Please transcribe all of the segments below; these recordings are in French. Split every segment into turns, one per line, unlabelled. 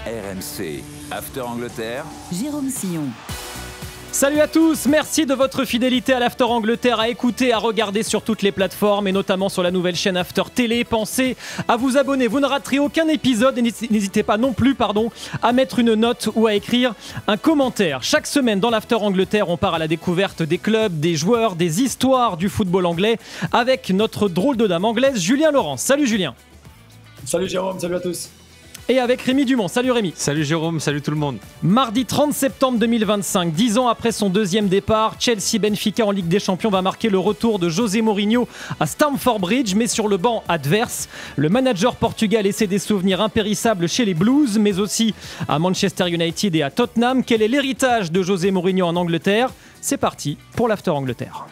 RMC, After Angleterre,
Jérôme Sillon.
Salut à tous, merci de votre fidélité à l'After Angleterre, à écouter, à regarder sur toutes les plateformes et notamment sur la nouvelle chaîne After Télé. Pensez à vous abonner, vous ne raterez aucun épisode et n'hésitez pas non plus à mettre une note ou à écrire un commentaire. Chaque semaine dans l'After Angleterre, on part à la découverte des clubs, des joueurs, des histoires du football anglais avec notre drôle de dame anglaise, Julien Laurence. Salut Julien.
Salut Jérôme, salut à tous.
Et avec Rémi Dumont. Salut Rémi.
Salut Jérôme, salut tout le monde.
Mardi 30 septembre 2025, 10 ans après son deuxième départ, Chelsea-Benfica en Ligue des Champions va marquer le retour de José Mourinho à Stamford Bridge, mais sur le banc adverse. Le manager portugais a laissé des souvenirs impérissables chez les Blues, mais aussi à Manchester United et à Tottenham. Quel est l'héritage de José Mourinho en Angleterre ? C'est parti pour l'After Angleterre.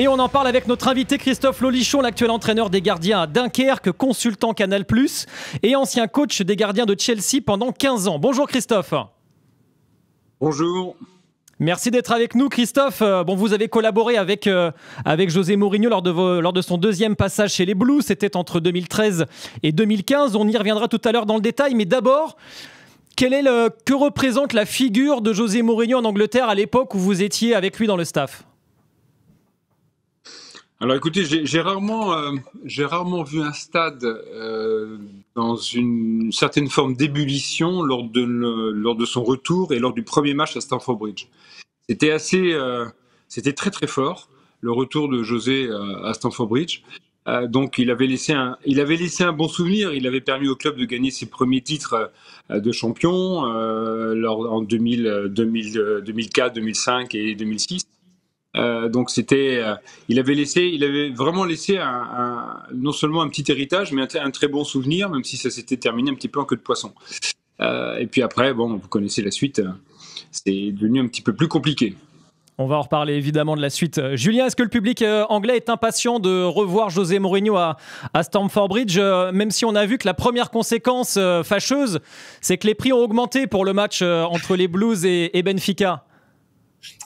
Et on en parle avec notre invité Christophe Lolichon, l'actuel entraîneur des gardiens à Dunkerque, consultant Canal+, et ancien coach des gardiens de Chelsea pendant 15 ans. Bonjour Christophe.
Bonjour.
Merci d'être avec nous Christophe. Vous avez collaboré avec José Mourinho lors de son deuxième passage chez les Blues. C'était entre 2013 et 2015. On y reviendra tout à l'heure dans le détail. Mais d'abord, que représente la figure de José Mourinho en Angleterre à l'époque où vous étiez avec lui dans le staff ?
Alors écoutez, j'ai rarement vu un stade dans une certaine forme d'ébullition lors de son retour et lors du premier match à Stamford Bridge. C'était très très fort, le retour de José à Stamford Bridge. Donc il avait laissé un bon souvenir. Il avait permis au club de gagner ses premiers titres de champion en 2004, 2005 et 2006. Donc il avait vraiment laissé non seulement un petit héritage, mais un très bon souvenir, même si ça s'était terminé un petit peu en queue de poisson. Et puis après, vous connaissez la suite, c'est devenu un petit peu plus compliqué.
On va en reparler évidemment de la suite. Julien, est-ce que le public anglais est impatient de revoir José Mourinho à Stamford Bridge, même si on a vu que la première conséquence fâcheuse, c'est que les prix ont augmenté pour le match entre les Blues et Benfica?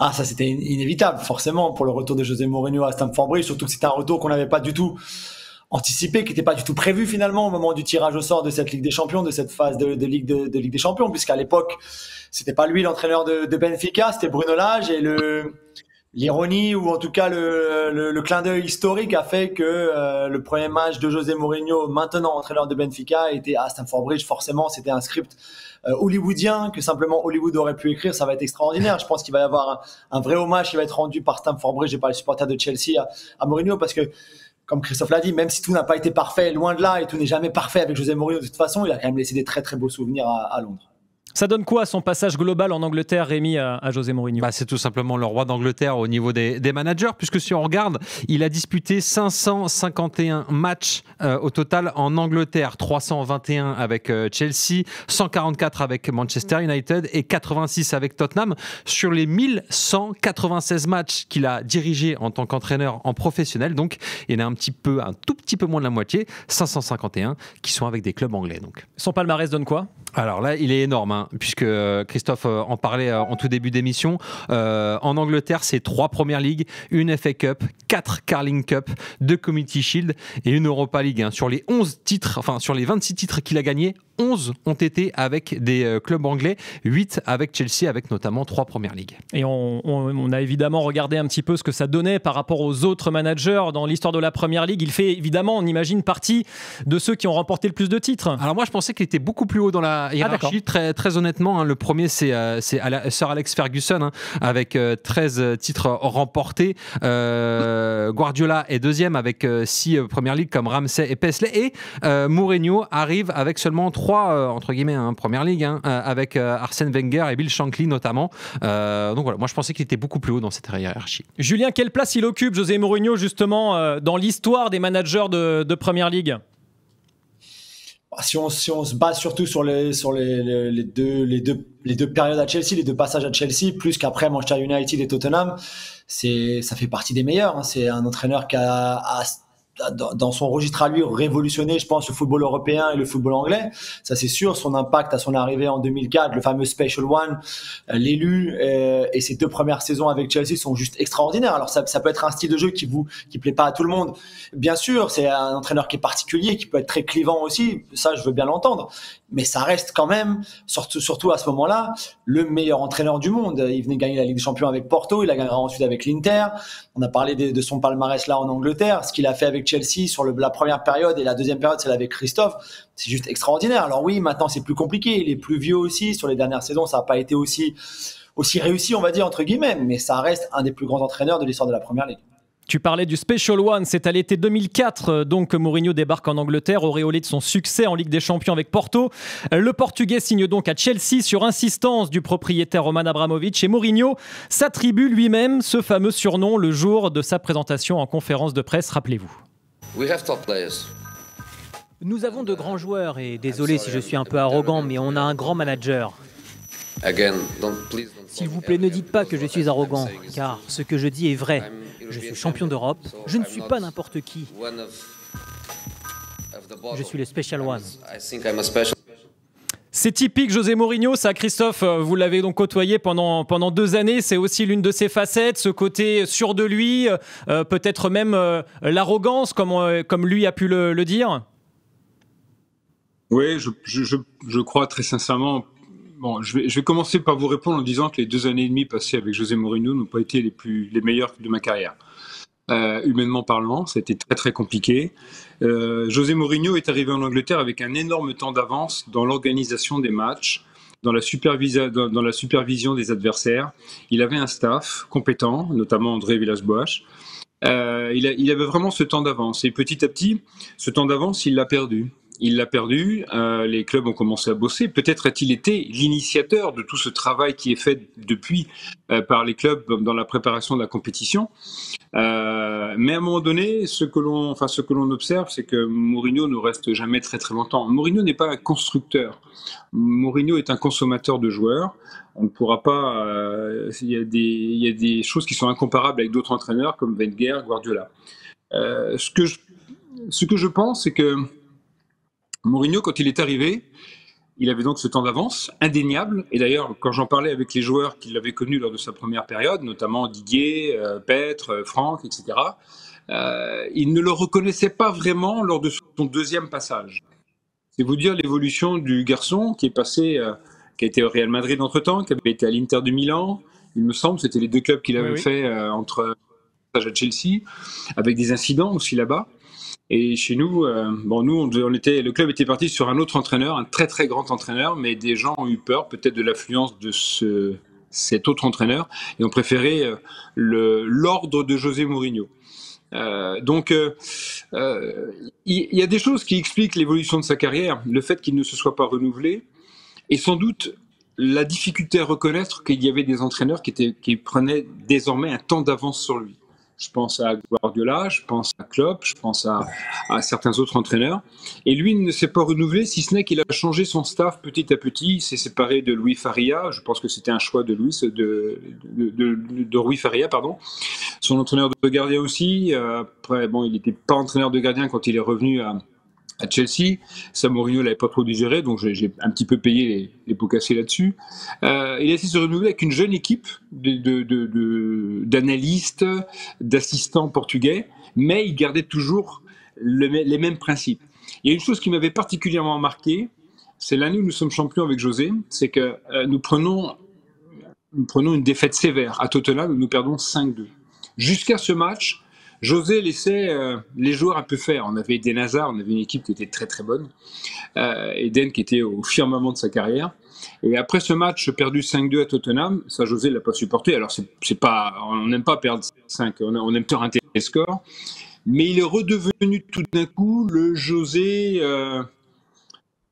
Ah, ça c'était inévitable, forcément, pour le retour de José Mourinho à Stamford Bridge, surtout que c'était un retour qu'on n'avait pas du tout anticipé, qui n'était pas du tout prévu finalement au moment du tirage au sort de cette Ligue des Champions, de cette phase de Ligue des Champions, puisqu'à l'époque, c'était pas lui l'entraîneur de Benfica, c'était Bruno Lage, et l'ironie, ou en tout cas le clin d'œil historique a fait que le premier match de José Mourinho, maintenant entraîneur de Benfica, était à Stamford Bridge. Forcément, c'était un script hollywoodien que simplement Hollywood aurait pu écrire. Ça va être extraordinaire. Je pense qu'il va y avoir un vrai hommage qui va être rendu par Stamford Bridge et par les supporters de Chelsea à Mourinho, parce que, comme Christophe l'a dit, même si tout n'a pas été parfait, loin de là, et tout n'est jamais parfait avec José Mourinho de toute façon, il a quand même laissé des très très beaux souvenirs à Londres.
Ça donne quoi son passage global en Angleterre, Rémi, à José Mourinho ?
C'est tout simplement le roi d'Angleterre au niveau des managers, puisque si on regarde, il a disputé 551 matchs au total en Angleterre, 321 avec Chelsea, 144 avec Manchester United et 86 avec Tottenham. Sur les 1196 matchs qu'il a dirigés en tant qu'entraîneur en professionnel, donc il y en a un tout petit peu moins de la moitié, 551 qui sont avec des clubs anglais. Donc.
Son palmarès donne quoi ?
Alors là, il est énorme, puisque Christophe en parlait en tout début d'émission. En Angleterre, c'est 3 Premier League, une FA Cup, 4 Carling Cup, 2 Community Shield et une Europa League. Sur les 26 titres qu'il a gagnés, 11 ont été avec des clubs anglais, 8 avec Chelsea, avec notamment 3 Premier League.
Et on a évidemment regardé un petit peu ce que ça donnait par rapport aux autres managers dans l'histoire de la Premier League. Il fait évidemment, on imagine, partie de ceux qui ont remporté le plus de titres.
Alors moi, je pensais qu'il était beaucoup plus haut dans la hiérarchie. Très, très honnêtement, le premier, c'est Sir Alex Ferguson, avec 13 titres remportés. Guardiola est deuxième avec 6 Premier League comme Ramsey et Paisley. Et Mourinho arrive avec seulement 3 entre guillemets Premier League, avec Arsène Wenger et Bill Shankly notamment. Donc voilà, moi je pensais qu'il était beaucoup plus haut dans cette hiérarchie.
Julien, quelle place il occupe, José Mourinho, justement, dans l'histoire des managers de Premier League ?
Si on se base surtout sur les deux périodes à Chelsea, les deux passages à Chelsea, plus qu'après Manchester United et Tottenham, ça fait partie des meilleurs. C'est un entraîneur qui a dans son registre à lui, révolutionné, je pense, le football européen et le football anglais. Ça, c'est sûr. Son impact à son arrivée en 2004, le fameux Special One, l'élu et ses 2 premières saisons avec Chelsea sont juste extraordinaires. Alors, ça peut être un style de jeu qui plaît pas à tout le monde. Bien sûr, c'est un entraîneur qui est particulier, qui peut être très clivant aussi. Ça, je veux bien l'entendre. Mais ça reste quand même, surtout à ce moment-là, le meilleur entraîneur du monde. Il venait gagner la Ligue des Champions avec Porto, il la gagnera ensuite avec l'Inter. On a parlé de son palmarès là en Angleterre, ce qu'il a fait avec Chelsea sur la première période et la deuxième période, celle avec Christophe. C'est juste extraordinaire. Alors oui, maintenant c'est plus compliqué. Il est plus vieux aussi. Sur les dernières saisons, ça n'a pas été aussi réussi, on va dire, entre guillemets. Mais ça reste un des plus grands entraîneurs de l'histoire de la Première Ligue.
Tu parlais du Special One, c'est à l'été 2004 donc que Mourinho débarque en Angleterre, auréolé de son succès en Ligue des Champions avec Porto. Le Portugais signe donc à Chelsea sur insistance du propriétaire Roman Abramovich et Mourinho s'attribue lui-même ce fameux surnom le jour de sa présentation en conférence de presse, rappelez-vous.
Nous avons de grands joueurs et désolé si je suis un peu arrogant, mais on a un grand manager. S'il vous plaît, ne dites pas que je suis arrogant, car ce que je dis est vrai. Je suis champion d'Europe, je ne suis pas n'importe qui. Je suis le Special One.
C'est typique José Mourinho, ça, Christophe, vous l'avez donc côtoyé pendant 2 années, c'est aussi l'une de ses facettes, ce côté sûr de lui, peut-être même l'arrogance, comme lui a pu le dire.
Oui, je crois très sincèrement. Bon, je vais commencer par vous répondre en disant que les 2 années et demie passées avec José Mourinho n'ont pas été les meilleures de ma carrière. Humainement parlant, ça a été très très compliqué. José Mourinho est arrivé en Angleterre avec un énorme temps d'avance dans l'organisation des matchs, dans la supervision des adversaires. Il avait un staff compétent, notamment André Villas-Boas. Il avait vraiment ce temps d'avance. Et petit à petit, ce temps d'avance, il l'a perdu. Les clubs ont commencé à bosser. Peut-être a-t-il été l'initiateur de tout ce travail qui est fait depuis par les clubs dans la préparation de la compétition. Mais à un moment donné, ce que l'on observe, c'est que Mourinho ne reste jamais très très longtemps. Mourinho n'est pas un constructeur. Mourinho est un consommateur de joueurs. On ne pourra pas. Il y a des choses qui sont incomparables avec d'autres entraîneurs comme Wenger, Guardiola. Ce que je pense, c'est que Mourinho, quand il est arrivé, il avait donc ce temps d'avance indéniable. Et d'ailleurs, quand j'en parlais avec les joueurs qui l'avaient connu lors de sa première période, notamment Didier, Petre, Franck, etc., ils ne le reconnaissaient pas vraiment lors de son deuxième passage. C'est vous dire l'évolution du garçon qui a été au Real Madrid entre-temps, qui avait été à l'Inter de Milan. Il me semble, c'était les 2 clubs qu'il avait fait entre passage à Chelsea, avec des incidents aussi là-bas. Et chez nous, le club était parti sur un autre entraîneur, un très très grand entraîneur, mais des gens ont eu peur peut-être de l'affluence de cet autre entraîneur et ont préféré l'ordre de José Mourinho. Il y a des choses qui expliquent l'évolution de sa carrière, le fait qu'il ne se soit pas renouvelé, et sans doute la difficulté à reconnaître qu'il y avait des entraîneurs qui prenaient désormais un temps d'avance sur lui. Je pense à Guardiola, je pense à Klopp, je pense à certains autres entraîneurs. Et lui ne s'est pas renouvelé, si ce n'est qu'il a changé son staff petit à petit. Il s'est séparé de Rui Faria. Je pense que c'était un choix de Rui Faria, pardon. Son entraîneur de gardien aussi. Après, il n'était pas entraîneur de gardien quand il est revenu à Chelsea. Ça, Mourinho l'avait pas trop digéré, donc j'ai un petit peu payé les pots cassés là-dessus. Il a essayé de se renouveler avec une jeune équipe d'analystes, d'assistants portugais, mais il gardait toujours les mêmes principes. Il y a une chose qui m'avait particulièrement marqué, c'est l'année où nous sommes champions avec José, c'est que nous prenons une défaite sévère à Tottenham, où nous perdons 5-2. Jusqu'à ce match, José laissait les joueurs un peu faire. On avait Eden Hazard, on avait une équipe qui était très très bonne. Eden qui était au firmament de sa carrière. Et après ce match perdu 5-2 à Tottenham, ça José ne l'a pas supporté. Alors on n'aime pas perdre 5, on aime faire un tel score. Mais il est redevenu tout d'un coup le José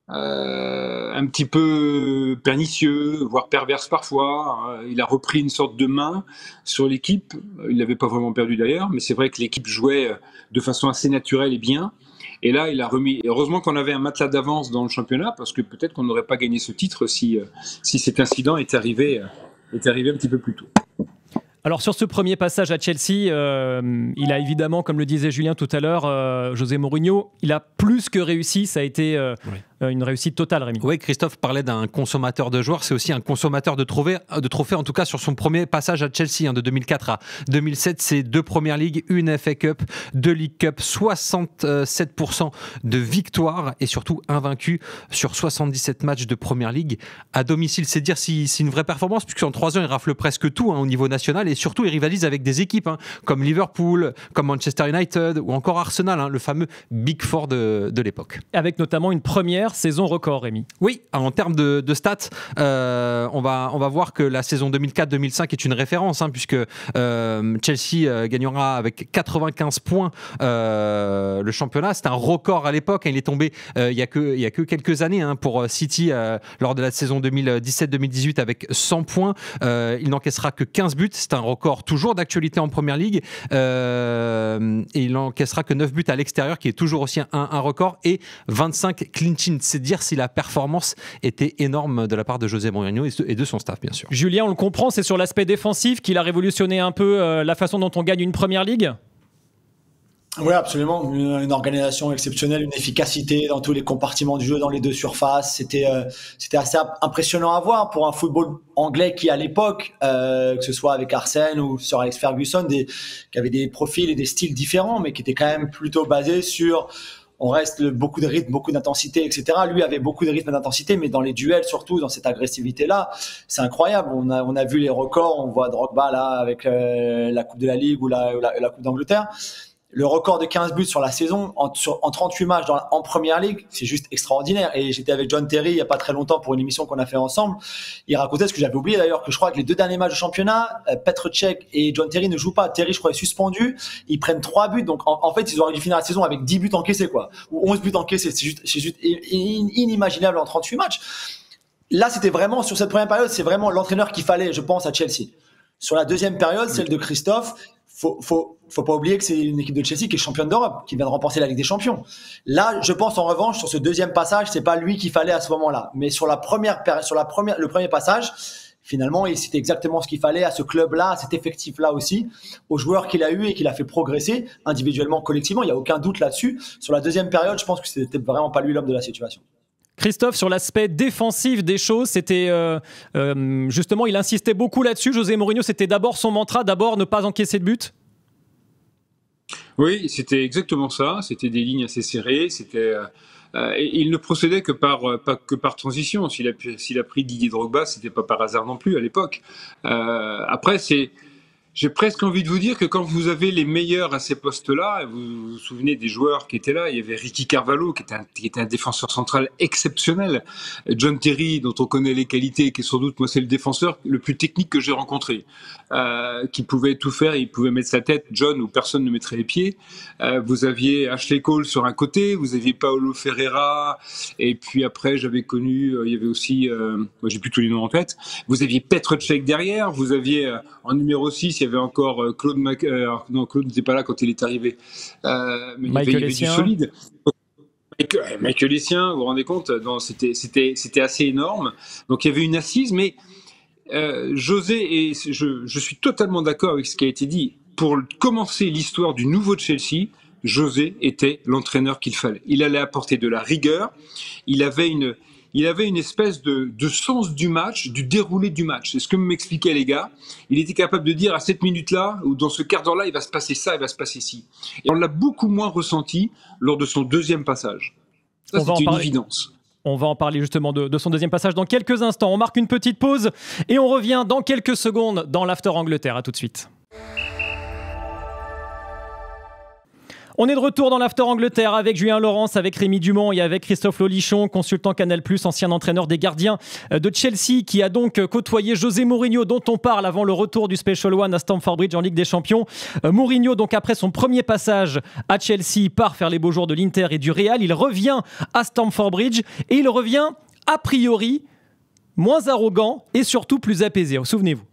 un petit peu pernicieux, voire perverse parfois. Il a repris une sorte de main sur l'équipe. Il l'avait pas vraiment perdu d'ailleurs, mais c'est vrai que l'équipe jouait de façon assez naturelle et bien. Et là, il a remis. Heureusement qu'on avait un matelas d'avance dans le championnat, parce que peut-être qu'on n'aurait pas gagné ce titre si cet incident est arrivé un petit peu plus tôt.
Alors sur ce premier passage à Chelsea, il a évidemment, comme le disait Julien tout à l'heure, José Mourinho, il a plus que réussi, ça a été une réussite totale, Rémi.
Oui, Christophe parlait d'un consommateur de joueurs, c'est aussi un consommateur de trophées, en tout cas sur son premier passage à Chelsea, de 2004 à 2007, c'est 2 Premières Ligues, une FA Cup, 2 League Cup, 67% de victoires et surtout invaincu sur 77 matchs de Première Ligue à domicile. C'est dire si c'est une vraie performance, puisqu'en 3 ans, il rafle presque tout au niveau national et surtout, il rivalise avec des équipes comme Liverpool, comme Manchester United ou encore Arsenal, le fameux Big Four de l'époque.
Avec notamment une première saison record, Rémi.
Oui, en termes de stats, on va voir que la saison 2004-2005 est une référence, puisque Chelsea gagnera avec 95 points le championnat. C'est un record à l'époque. Il est tombé il y a que quelques années pour City lors de la saison 2017-2018 avec 100 points. Il n'encaissera que 15 buts. C'est un record toujours d'actualité en Première Ligue. Et il n'encaissera que 9 buts à l'extérieur, qui est toujours aussi un record, et 25 clean sheets. C'est dire si la performance était énorme de la part de José Mourinho et de son staff, bien sûr.
Julien, on le comprend, c'est sur l'aspect défensif qu'il a révolutionné un peu la façon dont on gagne une Première Ligue.
Oui, absolument. Une organisation exceptionnelle, une efficacité dans tous les compartiments du jeu, dans les 2 surfaces. C'était assez impressionnant à voir pour un football anglais qui, à l'époque, que ce soit avec Arsène ou Sir Alex Ferguson, qui avait des profils et des styles différents, mais qui étaient quand même plutôt basés sur... On reste beaucoup de rythme, beaucoup d'intensité, etc. Lui avait beaucoup de rythme et d'intensité, mais dans les duels, surtout dans cette agressivité-là, c'est incroyable. On a vu les records. On voit Drogba là avec la Coupe de la Ligue ou la Coupe d'Angleterre. Le record de 15 buts sur la saison en 38 matchs en Première Ligue, c'est juste extraordinaire. Et j'étais avec John Terry il n'y a pas très longtemps pour une émission qu'on a fait ensemble. Il racontait ce que j'avais oublié d'ailleurs, que je crois que les 2 derniers matchs de championnat, Petr Cech et John Terry ne jouent pas. Terry, je crois, est suspendu. Ils prennent 3 buts. Donc en fait, ils auraient dû finir la saison avec 10 buts encaissés, ou 11 buts encaissés. C'est juste inimaginable en 38 matchs. Là, c'était vraiment, sur cette première période, c'est vraiment l'entraîneur qu'il fallait, je pense, à Chelsea. Sur la deuxième période, celle de Christophe, faut pas oublier que c'est une équipe de Chelsea qui est championne d'Europe, qui vient de remporter la Ligue des Champions. Là, je pense en revanche, sur ce deuxième passage, c'est pas lui qu'il fallait à ce moment-là. Mais sur le premier passage, finalement, c'était exactement ce qu'il fallait à ce club-là, à cet effectif-là aussi, aux joueurs qu'il a eu et qu'il a fait progresser individuellement, collectivement. Il n'y a aucun doute là-dessus. Sur la deuxième période, je pense que c'était vraiment pas lui l'homme de la situation.
Christophe, sur l'aspect défensif des choses, c'était justement, il insistait beaucoup là-dessus. José Mourinho, c'était d'abord son mantra, d'abord ne pas encaisser de but.
Oui, c'était exactement ça. C'était des lignes assez serrées. Il ne procédait que par transition. S'il a pris Didier Drogba, c'était pas par hasard non plus à l'époque. Après, j'ai presque envie de vous dire que quand vous avez les meilleurs à ces postes-là, vous vous souvenez des joueurs qui étaient là, il y avait Ricky Carvalho qui était un défenseur central exceptionnel, John Terry dont on connaît les qualités, qui est sans doute, moi c'est le défenseur le plus technique que j'ai rencontré, qui pouvait tout faire, il pouvait mettre sa tête, John, où personne ne mettrait les pieds. Vous aviez Ashley Cole sur un côté, vous aviez Paulo Ferreira, et puis après j'avais connu, il y avait aussi, moi j'ai plus tous les noms en tête, vous aviez Petr Cech derrière, vous aviez en numéro 6, il y avait encore Claude non, Claude n'était pas là quand il est arrivé. Mais il y avait du solide. Michael Essien, vous vous rendez compte, c'était assez énorme. Donc il y avait une assise, mais José, et je suis totalement d'accord avec ce qui a été dit, pour commencer l'histoire du nouveau Chelsea, José était l'entraîneur qu'il fallait. Il allait apporter de la rigueur, il avait une espèce de sens du match, du déroulé du match. C'est ce que m'expliquaient les gars. Il était capable de dire à cette minute-là, ou dans ce quart d'heure-là, il va se passer ça, il va se passer ci. Et on l'a beaucoup moins ressenti lors de son deuxième passage. Ça, c'était une évidence.
On va en parler justement de son deuxième passage dans quelques instants. On marque une petite pause et on revient dans quelques secondes dans l'After Angleterre. À tout de suite. On est de retour dans l'After Angleterre avec Julien Laurence, avec Rémi Dumont et avec Christophe Lolichon, consultant Canal+, ancien entraîneur des gardiens de Chelsea, qui a donc côtoyé José Mourinho, dont on parle avant le retour du Special One à Stamford Bridge en Ligue des Champions. Mourinho, donc après son premier passage à Chelsea, part faire les beaux jours de l'Inter et du Real. Il revient à Stamford Bridge et il revient a priori moins arrogant et surtout plus apaisé. Souvenez-vous.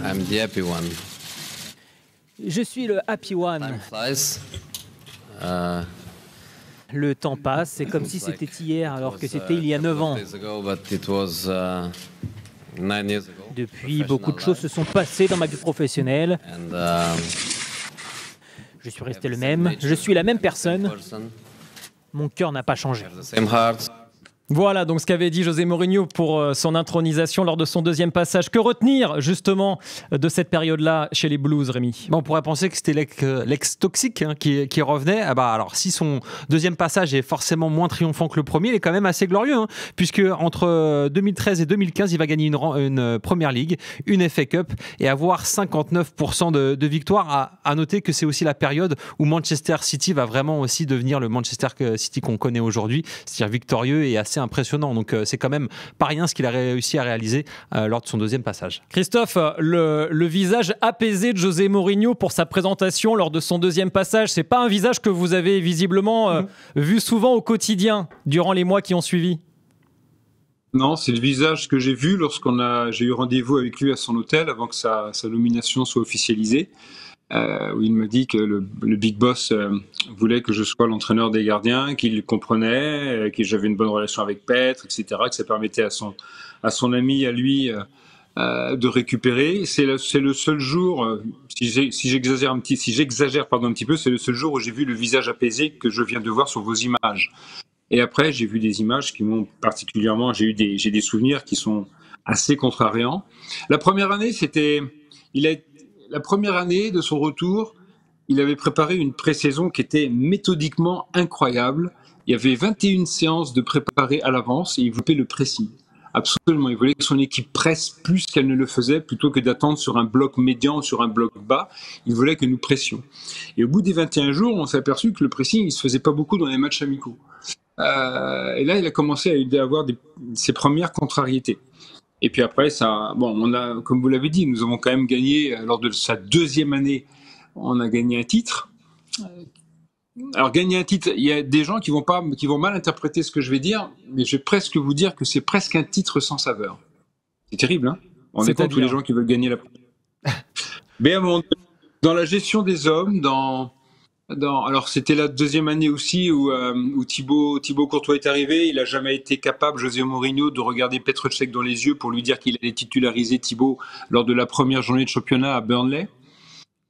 I'm the happy one.
Je suis le happy one.
Time flies.
Le temps passe, c'est comme si c'était hier alors que c'était il y a 9 ans.
9 years ago.
Depuis, beaucoup de choses se sont passées dans ma vie professionnelle.
And
Je suis resté le même, je suis la même personne. Mon cœur n'a pas changé.
the same heart.
Voilà donc ce qu'avait dit José Mourinho pour son intronisation lors de son deuxième passage. Que retenir justement de cette période-là chez les Blues, Rémi ?
On pourrait penser que c'était l'ex-toxique qui revenait. Ah bah alors, si son deuxième passage est forcément moins triomphant que le premier, il est quand même assez glorieux, puisque entre 2013 et 2015, il va gagner une Première Ligue, une FA Cup et avoir 59% de victoires. À noter que c'est aussi la période où Manchester City va vraiment aussi devenir le Manchester City qu'on connaît aujourd'hui, c'est-à-dire victorieux et assez impressionnant. Donc c'est quand même pas rien ce qu'il a réussi à réaliser lors de son deuxième passage.
Christophe, le visage apaisé de José Mourinho pour sa présentation lors de son deuxième passage, c'est pas un visage que vous avez visiblement vu souvent au quotidien durant les mois qui ont suivi?
Non, c'est le visage que j'ai vu j'ai eu rendez-vous avec lui à son hôtel avant que sa nomination soit officialisée. Où il m'a dit que le Big Boss voulait que je sois l'entraîneur des gardiens, qu'il comprenait, que j'avais une bonne relation avec Petr, etc., que ça permettait à son ami, à lui, de récupérer. C'est le seul jour, si j'exagère un petit peu, c'est le seul jour où j'ai vu le visage apaisé que je viens de voir sur vos images. Et après, j'ai vu des images qui m'ont particulièrement... J'ai des souvenirs qui sont assez contrariants. La première année, la première année de son retour, il avait préparé une pré-saison qui était méthodiquement incroyable. Il y avait 21 séances de préparées à l'avance et il voulait le pressing. Absolument, il voulait que son équipe presse plus qu'elle ne le faisait plutôt que d'attendre sur un bloc médian ou sur un bloc bas. Il voulait que nous pressions. Et au bout des 21 jours, on s'est aperçu que le pressing, il ne se faisait pas beaucoup dans les matchs amicaux. Et là, il a commencé à avoir ses premières contrariétés. Et puis après, comme vous l'avez dit, nous avons quand même gagné, lors de sa deuxième année, on a gagné un titre. Alors gagner un titre, il y a des gens qui vont mal interpréter ce que je vais dire, mais je vais presque vous dire que c'est presque un titre sans saveur. C'est terrible, hein ? On est contre tous les gens qui veulent gagner la... Mais à un moment donné, dans la gestion des hommes, alors c'était la deuxième année aussi où Thibaut Courtois est arrivé. Il n'a jamais été capable, José Mourinho, de regarder Petr Cech dans les yeux pour lui dire qu'il allait titulariser Thibaut lors de la première journée de championnat à Burnley.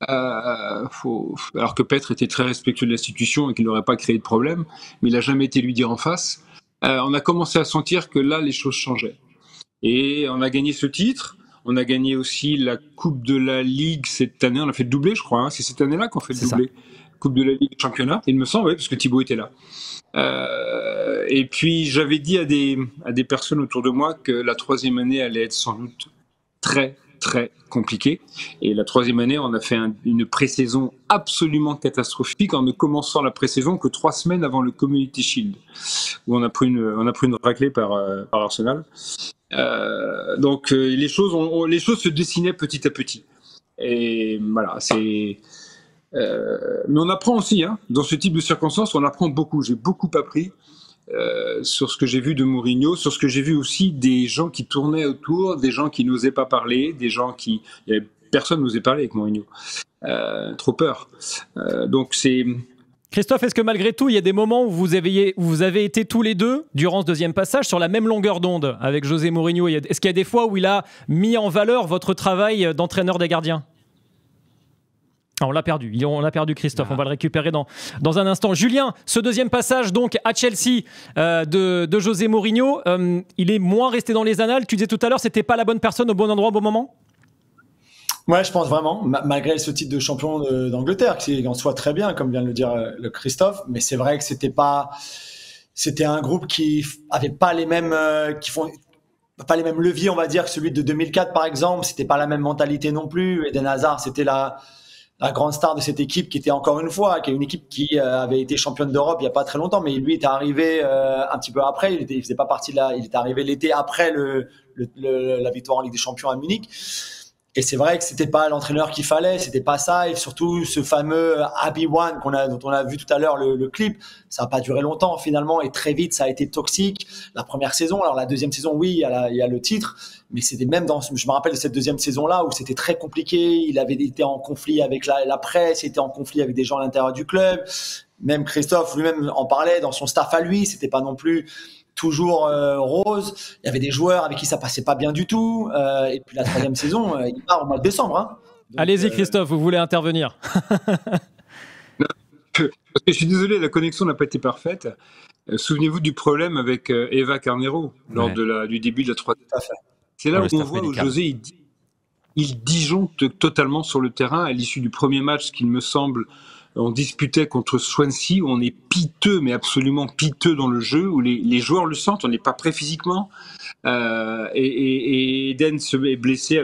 Alors que Petr était très respectueux de l'institution et qu'il n'aurait pas créé de problème, mais il n'a jamais été lui dire en face. On a commencé à sentir que là, les choses changeaient. Et on a gagné ce titre. On a gagné aussi la Coupe de la Ligue cette année. On a fait le doublé, je crois. C'est cette année-là qu'on fait le doublé. Coupe de la Ligue Championnat, il me semble, oui, parce que Thibaut était là. Et puis j'avais dit à des personnes autour de moi que la troisième année allait être sans doute très très compliquée. Et la troisième année, on a fait une pré-saison absolument catastrophique en ne commençant la pré-saison que 3 semaines avant le Community Shield, où on a pris une raclée par Arsenal. Donc les choses se dessinaient petit à petit. Et voilà, mais on apprend aussi, dans ce type de circonstances, on apprend beaucoup. J'ai beaucoup appris sur ce que j'ai vu de Mourinho, sur ce que j'ai vu aussi des gens qui tournaient autour, des gens qui n'osaient pas parler, personne n'osait parler avec Mourinho. Trop peur. Donc c'est...
Christophe, est-ce que malgré tout, il y a des moments où vous avez été tous les deux, durant ce deuxième passage, sur la même longueur d'onde avec José Mourinho ? Est-ce qu'il y a des fois où il a mis en valeur votre travail d'entraîneur des gardiens ? On l'a perdu, Christophe, on va le récupérer dans un instant. Julien, ce deuxième passage donc à Chelsea de José Mourinho, il est moins resté dans les annales. Tu disais tout à l'heure, c'était pas la bonne personne au bon endroit au bon moment ?
Ouais, je pense vraiment, malgré ce titre de champion d'Angleterre, qui en soit très bien, comme vient de le dire le Christophe, mais c'est vrai que c'était un groupe qui avait pas les mêmes, pas les mêmes leviers, on va dire, que celui de 2004 par exemple. C'était pas la même mentalité non plus. Eden Hazard, c'était la grande star de cette équipe qui était encore une fois, qui est une équipe qui avait été championne d'Europe il y a pas très longtemps, mais lui était arrivé un petit peu après. Il faisait pas partie de il était arrivé l'été après la victoire en Ligue des Champions à Munich. Et c'est vrai que c'était pas l'entraîneur qu'il fallait, c'était pas ça. Et surtout, ce fameux Happy One dont on a vu tout à l'heure le clip, ça a pas duré longtemps finalement. Et très vite, ça a été toxique. La première saison, alors la deuxième saison, oui, il y a le titre. Mais c'était même je me rappelle de cette deuxième saison-là où c'était très compliqué. Il avait été en conflit avec la presse, il était en conflit avec des gens à l'intérieur du club. Même Christophe lui-même en parlait dans son staff à lui, c'était pas non plus toujours rose. Il y avait des joueurs avec qui ça passait pas bien du tout. Et puis la 3e saison, il part au mois de décembre. Hein. Donc,
allez-y Christophe, vous voulez intervenir?
Parce que je suis désolé, la connexion n'a pas été parfaite. Souvenez-vous du problème avec Eva Carneiro lors du début de la 3e. C'est là où on voit où José il disjoncte totalement sur le terrain à l'issue du premier match qu'il me semble on disputait contre Swansea, où on est piteux, mais absolument piteux dans le jeu, où les joueurs le sentent, on n'est pas prêt physiquement. Et Eden est blessé.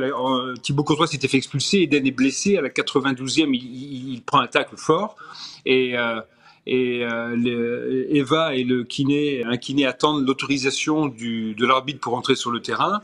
Thibaut Courtois s'était fait expulser. Eden est blessé à la 92e. Il prend un tacle fort. Eva et un kiné attendent l'autorisation de l'arbitre pour entrer sur le terrain.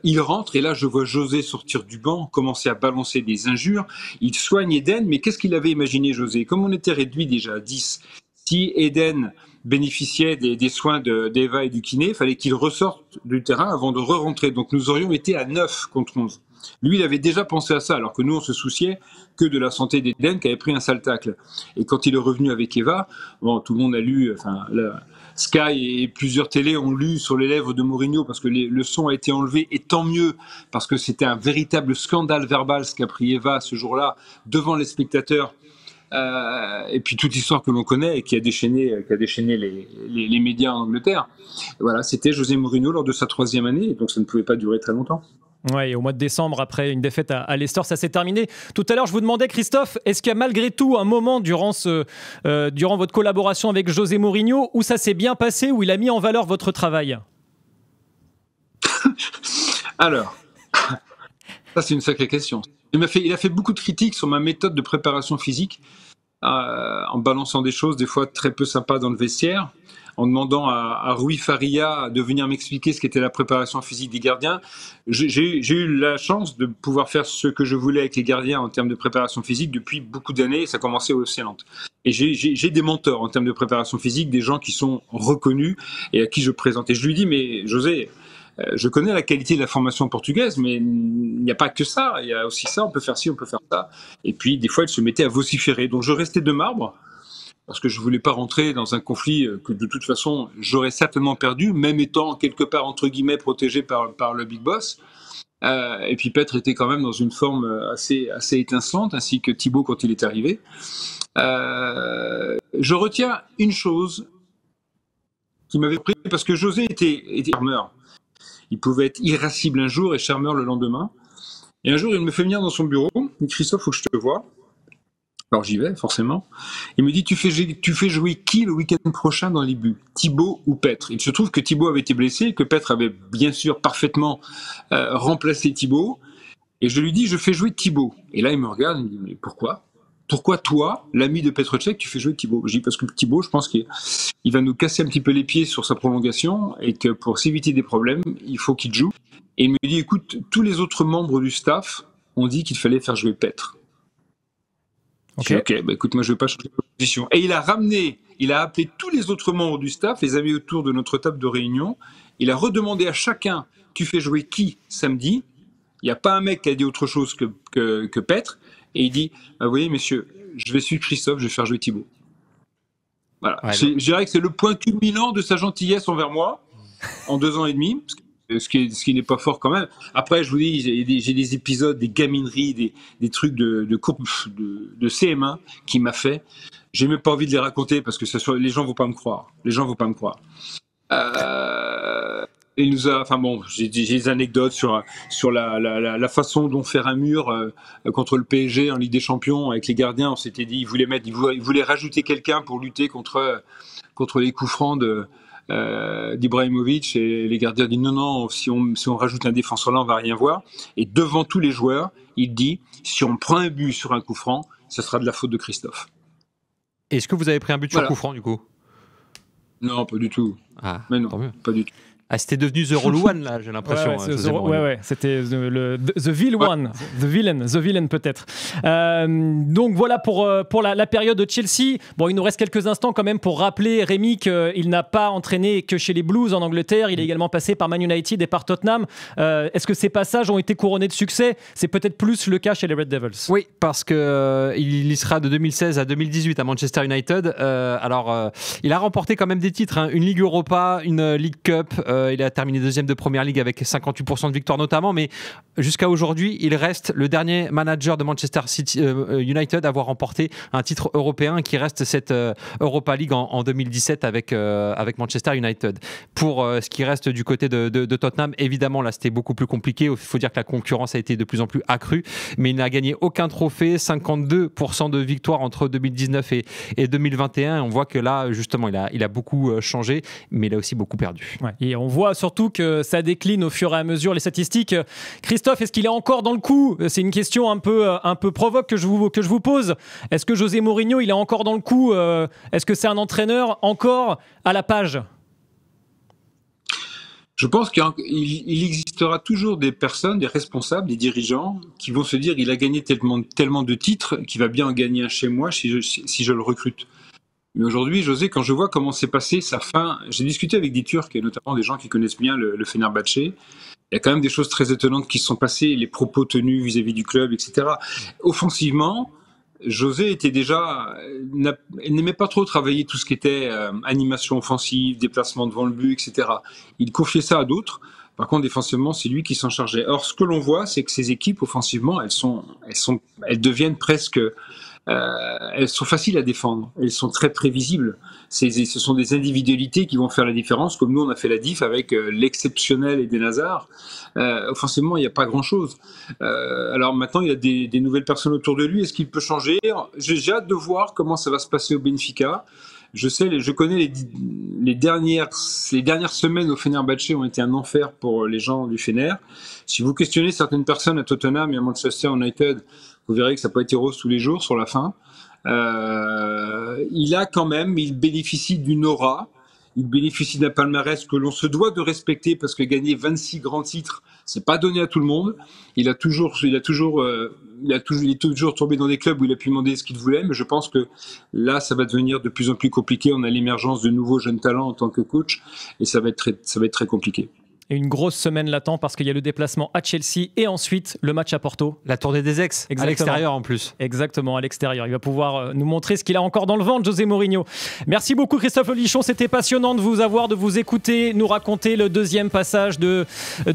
Il rentre et là je vois José sortir du banc, commencer à balancer des injures. Il soigne Eden, mais qu'est-ce qu'il avait imaginé José? Comme on était réduit déjà à 10, si Eden bénéficiait des soins d'Eva et du kiné, il fallait qu'il ressorte du terrain avant de re-rentrer. Donc nous aurions été à 9 contre 11. Lui, il avait déjà pensé à ça, alors que nous, on se souciait que de la santé d'Eden, qui avait pris un sale tacle. Et quand il est revenu avec Eva, bon, tout le monde a lu, Sky et plusieurs télés ont lu sur les lèvres de Mourinho, parce que le son a été enlevé, et tant mieux, parce que c'était un véritable scandale verbal ce qu'a pris Eva ce jour-là, devant les spectateurs. Et puis toute l'histoire que l'on connaît et qui a déchaîné les médias en Angleterre. Voilà, c'était José Mourinho lors de sa 3e année, donc ça ne pouvait pas durer très longtemps.
Ouais, au mois de décembre, après une défaite à Leicester, ça s'est terminé. Tout à l'heure, je vous demandais, Christophe, est-ce qu'il y a malgré tout un moment durant votre collaboration avec José Mourinho où ça s'est bien passé, où il a mis en valeur votre travail?
Alors, ça c'est une sacrée question. Il a fait beaucoup de critiques sur ma méthode de préparation physique, en balançant des choses des fois très peu sympas dans le vestiaire, en demandant à Rui Faria de venir m'expliquer ce qu'était la préparation physique des gardiens. J'ai eu la chance de pouvoir faire ce que je voulais avec les gardiens en termes de préparation physique depuis beaucoup d'années, et ça commençait au FC Nantes. Et j'ai des mentors en termes de préparation physique, des gens qui sont reconnus et à qui je présente. Et je lui dis, mais José, je connais la qualité de la formation portugaise, mais il n'y a pas que ça. Il y a aussi ça, on peut faire ci, on peut faire ça. Et puis, des fois, il se mettait à vociférer. Donc, je restais de marbre, parce que je ne voulais pas rentrer dans un conflit que, de toute façon, j'aurais certainement perdu, même étant quelque part, entre guillemets, protégé par le Big Boss. Et puis, Petre était quand même dans une forme assez étincelante, ainsi que Thibaut quand il est arrivé. Je retiens une chose qui m'avait pris, parce que José était charmeur. Il pouvait être irascible un jour et charmeur le lendemain. Et un jour, il me fait venir dans son bureau. Il dit, Christophe, il faut que je te voie. Alors j'y vais, forcément. Il me dit, tu fais jouer qui le week-end prochain dans les buts, Thibaut ou Petre? Il se trouve que Thibaut avait été blessé, que Petre avait bien sûr parfaitement remplacé Thibaut. Et je lui dis, je fais jouer Thibaut. Et là, il me regarde, il me dit, mais pourquoi? Pourquoi toi, l'ami de Petr Cech, tu fais jouer Thibaut? Je dis, parce que Thibaut, je pense qu'il va nous casser un petit peu les pieds sur sa prolongation et que pour s'éviter des problèmes, il faut qu'il joue. Et il me dit, écoute, tous les autres membres du staff ont dit qu'il fallait faire jouer Petre.
Okay.
Ok, bah écoute, moi je ne vais pas changer de position. Et il a appelé tous les autres membres du staff, les a mis autour de notre table de réunion. Il a redemandé à chacun, tu fais jouer qui samedi? Il n'y a pas un mec qui a dit autre chose que Petre. Et il dit, vous voyez messieurs, je vais suivre Christophe, je vais faire jouer Thibaut. Voilà. Ouais, je dirais que c'est le point culminant de sa gentillesse envers moi, en 2 ans et demi, ce qui n'est pas fort quand même. Après, je vous dis, j'ai des épisodes, des gamineries, des trucs de CM1 qui m'a fait. J'ai même pas envie de les raconter parce que les gens vont pas me croire. Il nous a, j'ai des anecdotes sur la façon dont faire un mur contre le PSG en Ligue des Champions avec les gardiens. On s'était dit, il voulait rajouter quelqu'un pour lutter contre les coups francs d'Ibrahimovic, et les gardiens disent non, si on rajoute un défenseur là, on va rien voir. Et devant tous les joueurs, il dit, si on prend un but sur un coup franc, ça sera de la faute de Christophe.
Est-ce que vous avez pris un but sur coup franc du coup?
Non, pas du tout.
Ah,
mais non, pas du tout.
Ah, c'était devenu The Roll One, là, j'ai l'impression.
C'était The Villain One. The Villain peut-être. Donc voilà pour la période de Chelsea. Bon, il nous reste quelques instants quand même pour rappeler, Rémi, qu'il n'a pas entraîné que chez les Blues en Angleterre. Il est également passé par Man United et par Tottenham. Est-ce que ces passages ont été couronnés de succès ? C'est peut-être plus le cas chez les Red Devils.
Oui, parce qu'il y sera de 2016 à 2018 à Manchester United. Il a remporté quand même des titres, hein. Une Ligue Europa, une League Cup. Il a terminé deuxième de Première Ligue avec 58% de victoires notamment, mais jusqu'à aujourd'hui, il reste le dernier manager de Manchester United à avoir remporté un titre européen qui reste cette Europa League en 2017 avec Manchester United. Pour ce qui reste du côté de Tottenham, évidemment, là, c'était beaucoup plus compliqué. Il faut dire que la concurrence a été de plus en plus accrue, mais il n'a gagné aucun trophée, 52% de victoires entre 2019 et 2021. On voit que là, justement, il a beaucoup changé, mais il a aussi beaucoup perdu.
Ouais, et on voit surtout que ça décline au fur et à mesure les statistiques. Christophe, est-ce qu'il est encore dans le coup ? C'est une question un peu provoque que je vous pose. Est-ce que José Mourinho, il est encore dans le coup ? Est-ce que c'est un entraîneur encore à la page ?
Je pense qu'il existera toujours des personnes, des responsables, des dirigeants qui vont se dire il a gagné tellement de titres qu'il va bien en gagner un chez moi si je le recrute. Mais aujourd'hui, José, quand je vois comment s'est passé sa fin, j'ai discuté avec des Turcs et notamment des gens qui connaissent bien le Fenerbahçe. Il y a quand même des choses très étonnantes qui se sont passées, les propos tenus vis-à-vis du club, etc. Offensivement, José n'aimait pas trop travailler tout ce qui était animation offensive, déplacement devant le but, etc. Il confiait ça à d'autres. Par contre, défensivement, c'est lui qui s'en chargeait. Or, ce que l'on voit, c'est que ces équipes, offensivement, elles deviennent presque... elles sont faciles à défendre, elles sont très prévisibles. Ce sont des individualités qui vont faire la différence, comme nous on a fait la diff avec l'exceptionnel Eden Hazard. Offensivement, il n'y a pas grand-chose. Alors maintenant, il y a des nouvelles personnes autour de lui. Est-ce qu'il peut changer ? J'ai hâte de voir comment ça va se passer au Benfica. Je connais les dernières semaines au Fenerbahçe ont été un enfer pour les gens du Fener. Si vous questionnez certaines personnes à Tottenham et à Manchester United, vous verrez que ça n'a pas été rose tous les jours sur la fin. Il bénéficie d'une aura, il bénéficie d'un palmarès que l'on se doit de respecter parce que gagner 26 grands titres, c'est pas donné à tout le monde. Il est toujours tombé dans des clubs où il a pu demander ce qu'il voulait, mais je pense que là, ça va devenir de plus en plus compliqué. On a l'émergence de nouveaux jeunes talents en tant que coach et ça va être très compliqué.
Et une grosse semaine l'attend parce qu'il y a le déplacement à Chelsea et ensuite le match à Porto.
La tournée des ex, exactement. À l'extérieur en plus.
Exactement, à l'extérieur. Il va pouvoir nous montrer ce qu'il a encore dans le ventre, José Mourinho. Merci beaucoup Christophe Lolichon, c'était passionnant de vous écouter, nous raconter le deuxième passage de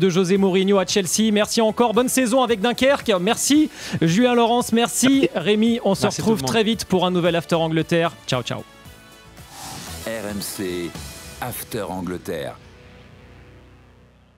José Mourinho à Chelsea. Merci encore, bonne saison avec Dunkerque. Merci Julien Laurence, merci Rémi. On se retrouve très vite pour un nouvel After Angleterre. Ciao, ciao.
RMC After Angleterre.